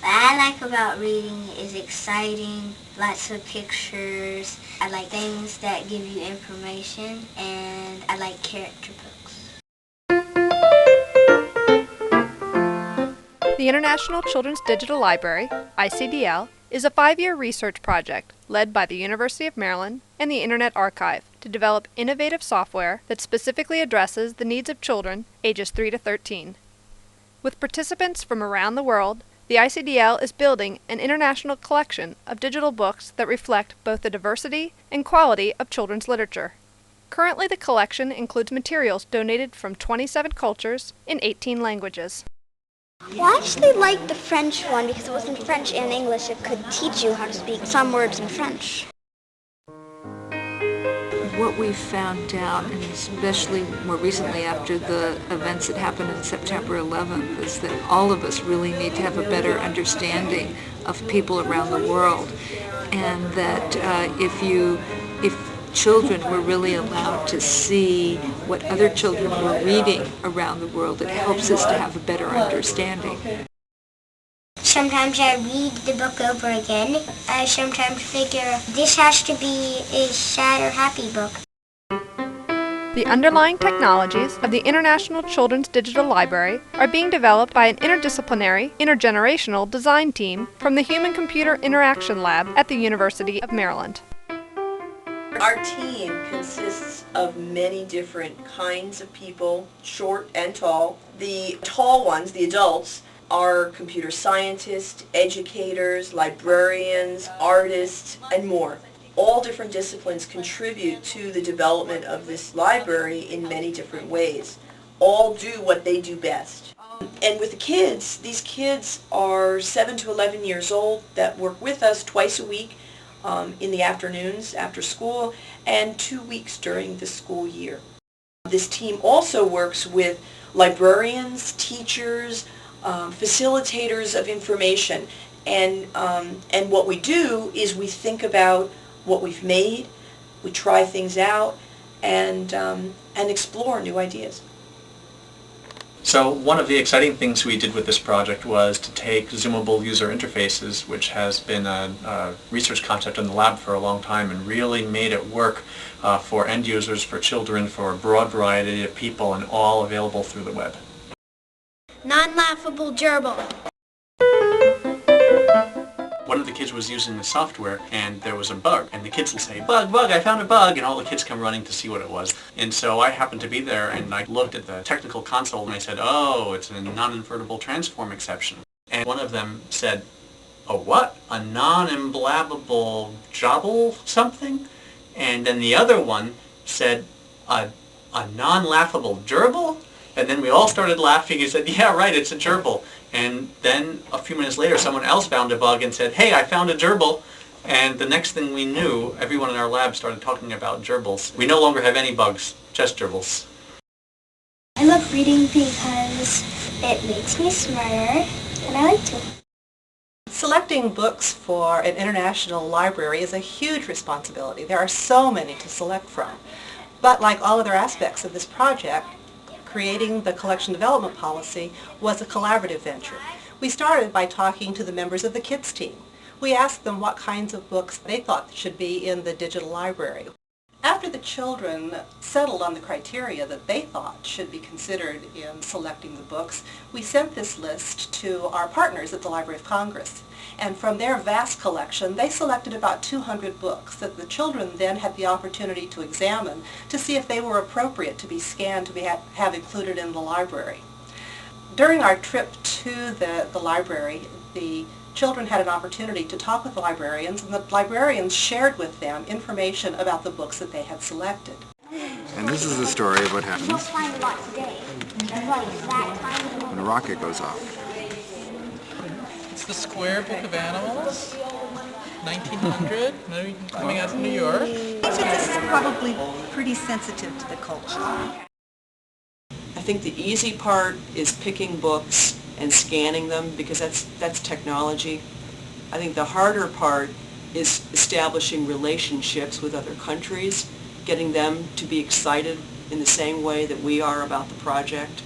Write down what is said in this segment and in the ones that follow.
What I like about reading is exciting, lots of pictures. I like things that give you information, and I like character books. The International Children's Digital Library, ICDL, is a 5-year research project led by the University of Maryland and the Internet Archive to develop innovative software that specifically addresses the needs of children ages 3 to 13. With participants from around the world, the ICDL is building an international collection of digital books that reflect both the diversity and quality of children's literature. Currently, the collection includes materials donated from 27 cultures in 18 languages. Well, I actually liked the French one because it was in French and English. It could teach you how to speak some words in French. What we found out, and especially more recently after the events that happened on September 11th, is that all of us really need to have a better understanding of people around the world, and that if children were really allowed to see what other children were reading around the world, it helps us to have a better understanding. Sometimes I read the book over again. I sometimes figure this has to be a sad or happy book. The underlying technologies of the International Children's Digital Library are being developed by an interdisciplinary, intergenerational design team from the Human-Computer Interaction Lab at the University of Maryland. Our team consists of many different kinds of people, short and tall. The tall ones, the adults, are computer scientists, educators, librarians, artists, and more. All different disciplines contribute to the development of this library in many different ways. All do what they do best. And with the kids, these kids are 7 to 11 years old that work with us twice a week in the afternoons after school and 2 weeks during the school year. This team also works with librarians, teachers, facilitators of information, and what we do is we think about what we've made, we try things out, and explore new ideas. So one of the exciting things we did with this project was to take zoomable user interfaces, which has been a research concept in the lab for a long time, and really made it work for end users, for children, for a broad variety of people, and all available through the web. Non-laughable gerbil. One of the kids was using the software and there was a bug, and the kids will say, "Bug, bug, I found a bug," and all the kids come running to see what it was. And so I happened to be there and I looked at the technical console and I said, "Oh, it's a non-invertible transform exception." And one of them said, "A what? A non-emblabbable jobble something?" And then the other one said, a non-laughable gerbil?" And then we all started laughing and said, "Yeah, right, it's a gerbil." And then a few minutes later, someone else found a bug and said, "Hey, I found a gerbil." And the next thing we knew, everyone in our lab started talking about gerbils. We no longer have any bugs, just gerbils. I love reading because it makes me smarter, and I like to. Selecting books for an international library is a huge responsibility. There are so many to select from. But like all other aspects of this project, creating the collection development policy was a collaborative venture. We started by talking to the members of the kids team. We asked them what kinds of books they thought should be in the digital library. After the children settled on the criteria that they thought should be considered in selecting the books, we sent this list to our partners at the Library of Congress. And from their vast collection, they selected about 200 books that the children then had the opportunity to examine to see if they were appropriate to be scanned to have included in the library. During our trip to the library, the children had an opportunity to talk with the librarians, and the librarians shared with them information about the books that they had selected. And this is the story of what We'll happens find a lot today. when a rocket goes off. It's the Square Book of Animals, 1900, coming out from New York. I think that this is probably pretty sensitive to the culture. I think the easy part is picking books and scanning them because that's technology. I think the harder part is establishing relationships with other countries, getting them to be excited in the same way that we are about the project.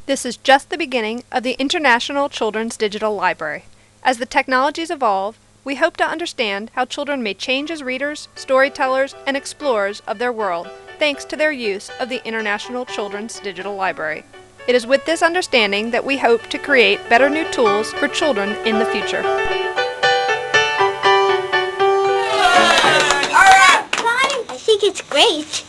This is just the beginning of the International Children's Digital Library. As the technologies evolve, we hope to understand how children may change as readers, storytellers, and explorers of their world, thanks to their use of the International Children's Digital Library. It is with this understanding that we hope to create better new tools for children in the future. I think it's great.